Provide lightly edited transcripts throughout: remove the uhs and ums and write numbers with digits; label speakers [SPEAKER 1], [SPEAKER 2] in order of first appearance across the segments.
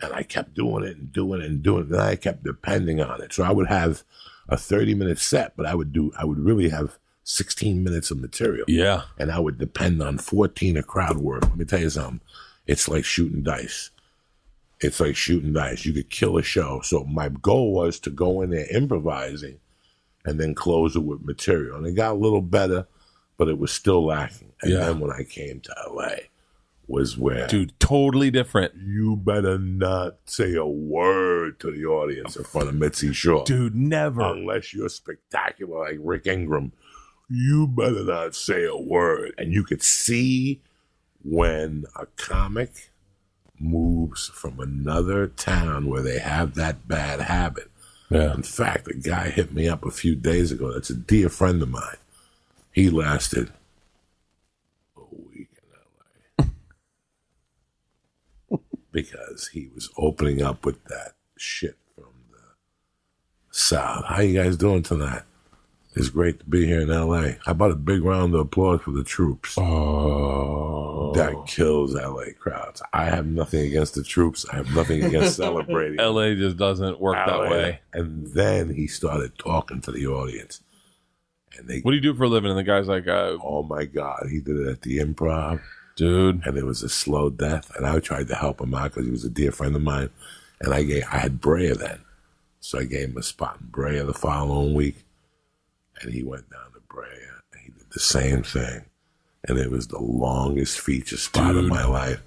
[SPEAKER 1] And I kept doing it and doing it and doing it. And I kept depending on it. So I would have a 30-minute set, but I would really have 16 minutes of material.
[SPEAKER 2] Yeah.
[SPEAKER 1] And I would depend on 14 of crowd work. Let me tell you something. It's like shooting dice. It's like shooting dice. You could kill a show. So my goal was to go in there improvising and then close it with material. And it got a little better, but it was still lacking. And then when I came to L.A., was where...
[SPEAKER 2] Dude, totally different.
[SPEAKER 1] You better not say a word to the audience in front of Mitzi Shore.
[SPEAKER 2] Dude, never.
[SPEAKER 1] Unless you're spectacular like Rick Ingram. You better not say a word. And you could see when a comic moves from another town where they have that bad habit.
[SPEAKER 2] Yeah.
[SPEAKER 1] In fact, a guy hit me up a few days ago. That's a dear friend of mine. He lasted a week in L.A. because he was opening up with that shit from the South. How you guys doing tonight? It's great to be here in L.A. How about a big round of applause for the troops?
[SPEAKER 2] Oh.
[SPEAKER 1] That kills L.A. crowds. I have nothing against the troops. I have nothing against celebrating.
[SPEAKER 2] L.A. just doesn't work that way.
[SPEAKER 1] And then he started talking to the audience. And they,
[SPEAKER 2] what do you do for a living? And the guy's like,
[SPEAKER 1] oh my God, he did it at the Improv.
[SPEAKER 2] Dude.
[SPEAKER 1] And it was a slow death. And I tried to help him out because he was a dear friend of mine. And I had Brea then. So I gave him a spot in Brea the following week. And he went down to Brea and he did the same thing. And it was the longest feature spot of my life.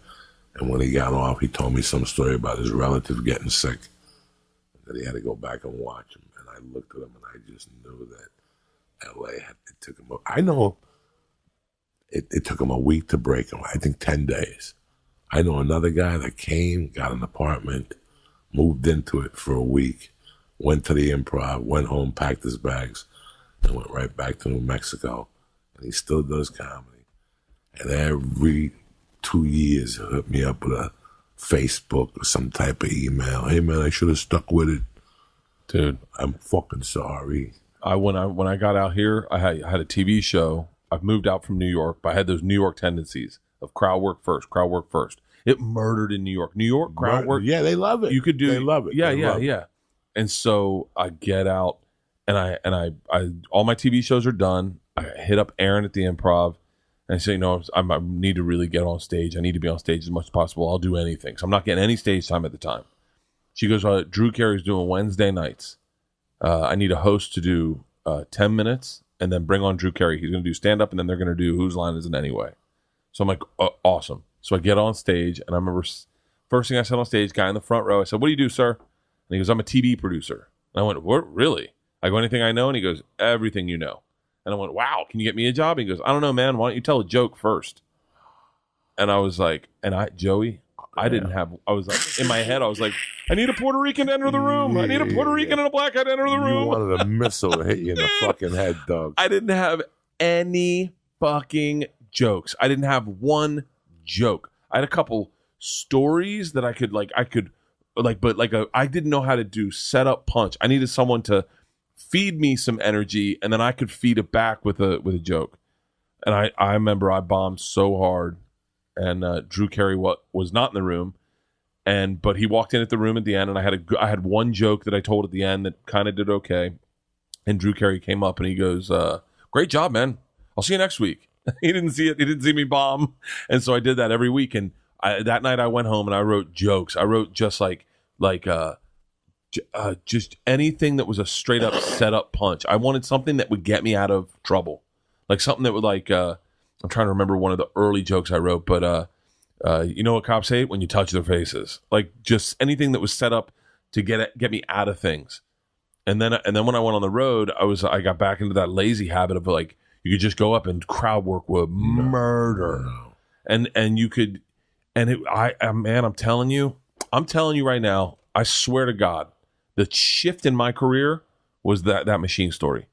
[SPEAKER 1] And when he got off, he told me some story about his relative getting sick. That he had to go back and watch him. And I looked at him and I just knew that L.A. it took him, I know it took him a week to break him. I think 10 days. I know another guy that came, got an apartment, moved into it for a week, went to the Improv, went home, packed his bags, and went right back to New Mexico. And he still does comedy. And every 2 years, he'll hit me up with a Facebook or some type of email. Hey, man, I should have stuck with it.
[SPEAKER 2] Dude.
[SPEAKER 1] I'm fucking sorry.
[SPEAKER 2] When I got out here, I had a TV show. I've moved out from New York, but I had those New York tendencies of crowd work first. It murdered in New York. New York crowd work.
[SPEAKER 1] Yeah, they love it.
[SPEAKER 2] You could do.
[SPEAKER 1] They love it.
[SPEAKER 2] Yeah. And so I get out, and I all my TV shows are done. I hit up Aaron at the Improv, and I say, I need to really get on stage. I need to be on stage as much as possible. I'll do anything. So I'm not getting any stage time at the time. She goes, Drew Carey's doing Wednesday nights. I need a host to do 10 minutes and then bring on Drew Carey. He's going to do stand-up, and then they're going to do Whose Line Is It Anyway? So I'm like, awesome. So I get on stage, and I remember first thing I said on stage, guy in the front row, I said, what do you do, sir? And he goes, I'm a TV producer. And I went, what? Really? I go, anything I know? And he goes, everything you know. And I went, wow, can you get me a job? And he goes, I don't know, man. Why don't you tell a joke first? And I was like, Joey, I was like, in my head, I was like, I need a Puerto Rican to enter the room. I need a Puerto Rican and a black guy to enter the room.
[SPEAKER 1] You wanted a missile to hit you in the fucking head, Doug.
[SPEAKER 2] I didn't have any fucking jokes. I didn't have one joke. I had a couple stories that I didn't know how to do setup punch. I needed someone to feed me some energy, and then I could feed it back with a joke. And I remember I bombed so hard. And Drew Carey was not in the room, but he walked in at the room at the end, and I had one joke that I told at the end that kind of did okay. And Drew Carey came up and he goes, "Great job, man. I'll see you next week." He didn't see it. He didn't see me bomb, and so I did that every week. And that night I went home and I wrote jokes. I wrote just just anything that was a straight up setup punch. I wanted something that would get me out of trouble, like something that would I'm trying to remember one of the early jokes I wrote, but you know what cops hate? When you touch their faces. Like just anything that was set up to get me out of things. And then when I went on the road, I got back into that lazy habit of like you could just go up and crowd work with murder, and you could, I'm telling you right now, I swear to God, the shift in my career was that machine story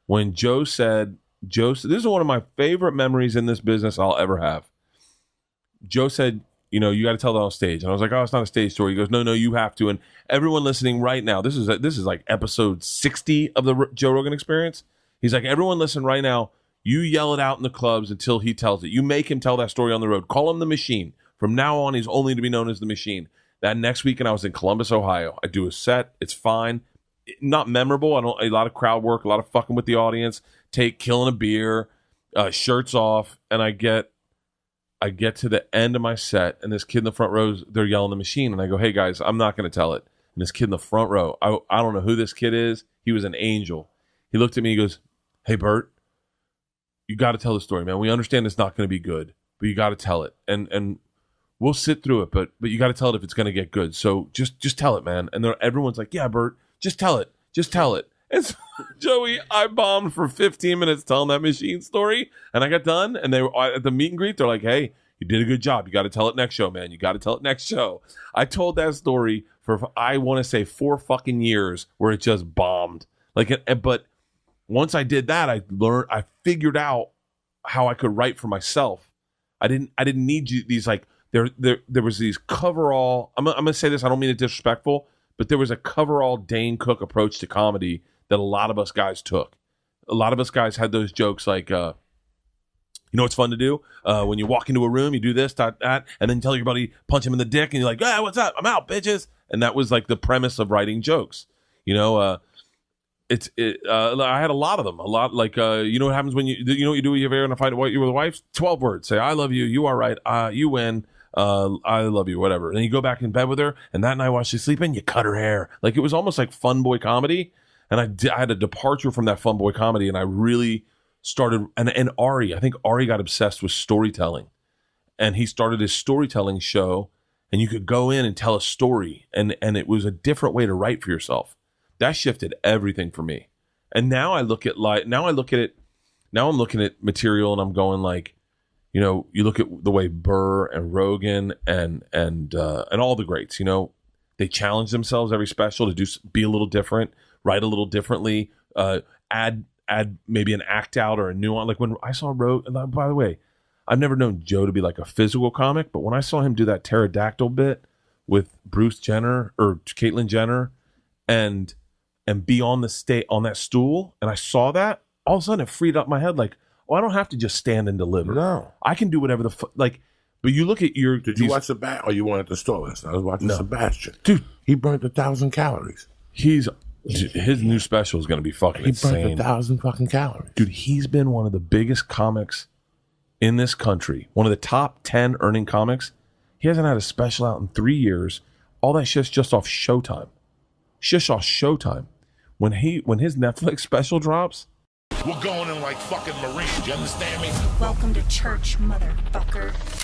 [SPEAKER 2] when Joe said. This is one of my favorite memories in this business I'll ever have. Joe said, you got to tell that on stage. And I was like, oh, it's not a stage story. He goes, no, you have to. And everyone listening right now, this is like episode 60 of the Joe Rogan Experience. He's like, everyone listen right now. You yell it out in the clubs until he tells it. You make him tell that story on the road. Call him the Machine. From now on, he's only to be known as the Machine. That next weekend I was in Columbus, Ohio. I do a set. It's fine. Not memorable. A lot of crowd work, a lot of fucking with the audience, killing a beer, shirts off, and I get to the end of my set, and this kid in the front row, they're yelling the machine, and I go, hey guys, I'm not going to tell it. And this kid in the front row, I don't know who this kid is. He was an angel. He looked at me, he goes, hey Bert, you got to tell the story, man. We understand it's not going to be good, but you got to tell it, and we'll sit through it, but you got to tell it if it's going to get good. So just tell it, man. And everyone's like, yeah, Bert, just tell it. Just tell it. And so, Joey, I bombed for 15 minutes telling that machine story, and I got done, and they were at the meet and greet. They're like, hey, you did a good job. You got to tell it next show, man. You got to tell it next show. I told that story for, I want to say, 4 fucking years where it just bombed. But once I did that, I figured out how I could write for myself. I didn't need these, like, there was these coverall. I'm gonna say this. I don't mean it disrespectful, but there was a coverall Dane Cook approach to comedy that a lot of us guys took. A lot of us guys had those jokes like, you know what's fun to do? When you walk into a room, you do this, that, and then tell your buddy, punch him in the dick, and you're like, ah, what's up? I'm out, bitches. And that was like the premise of writing jokes. You know, I had a lot of them. A lot like, you know what happens when you know what you do when you're in a fight with your wife? 12 words. Say, I love you. You are right. You win. I love you, whatever. And then you go back in bed with her, and that night while she's sleeping, you cut her hair. Like, it was almost like fun boy comedy. And I had a departure from that fun boy comedy, and I really started, and Ari, I think Ari got obsessed with storytelling. And he started his storytelling show, and you could go in and tell a story, and it was a different way to write for yourself. That shifted everything for me. And now I'm looking at material, and I'm going like, you know, you look at the way Burr and Rogan and all the greats, you know, they challenge themselves every special to be a little different, write a little differently, add maybe an act out or a nuance. Like when I saw Rogan, by the way, I've never known Joe to be like a physical comic, but when I saw him do that pterodactyl bit with Bruce Jenner or Caitlyn Jenner and be on that stool, and I saw that, all of a sudden it freed up my head. Like, oh, I don't have to just stand and deliver.
[SPEAKER 1] No,
[SPEAKER 2] I can do whatever like. But you look at your.
[SPEAKER 1] Did you watch Sebastian? Oh, you weren't at the store last night. I was watching Sebastian.
[SPEAKER 2] Dude,
[SPEAKER 1] he burnt 1,000 calories.
[SPEAKER 2] His new special is going to be fucking insane.
[SPEAKER 1] He burnt 1,000 fucking calories.
[SPEAKER 2] Dude, he's been one of the biggest comics in this country. One of the top 10 earning comics. He hasn't had a special out in 3 years. All that shit's just off Showtime. Shish off Showtime. When his Netflix special drops.
[SPEAKER 3] We're going in like fucking Marines, you understand me?
[SPEAKER 4] Welcome to church, motherfucker.